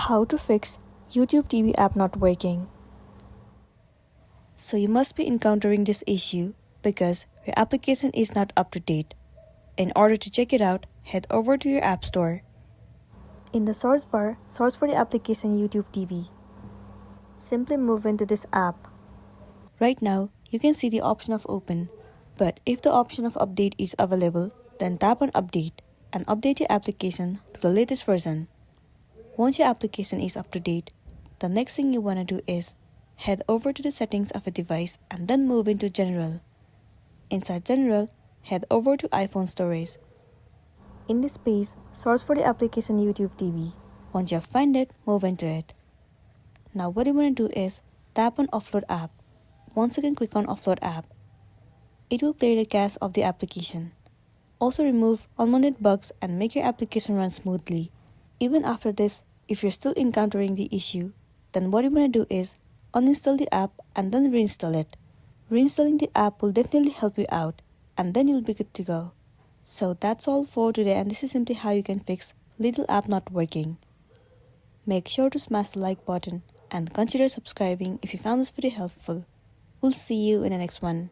How to fix YouTube TV app not working. So you must be encountering this issue because your application is not up to date. In order to check it out, head over to your app store. In the source bar, search for the application YouTube TV. Simply move into this app. Right now, you can see the option of open, but if the option of update is available, then tap on update and update your application to the latest version. Once your application is up to date, the next thing you want to do is head over to the settings of a device and then move into General. Inside General, head over to iPhone storage. In this page, search for the application YouTube TV. Once you find it, move into it. Now what you want to do is tap on Offload app. Once again click on Offload app. It will clear the cache of the application. Also remove unwanted bugs and make your application run smoothly. Even after this, if you're still encountering the issue, then what you want to do is uninstall the app and then reinstall it. Reinstalling the app will definitely help you out, and then you'll be good to go. So that's all for today, and this is simply how you can fix little app not working. Make sure to smash the like button and consider subscribing if you found this video helpful. We'll see you in the next one.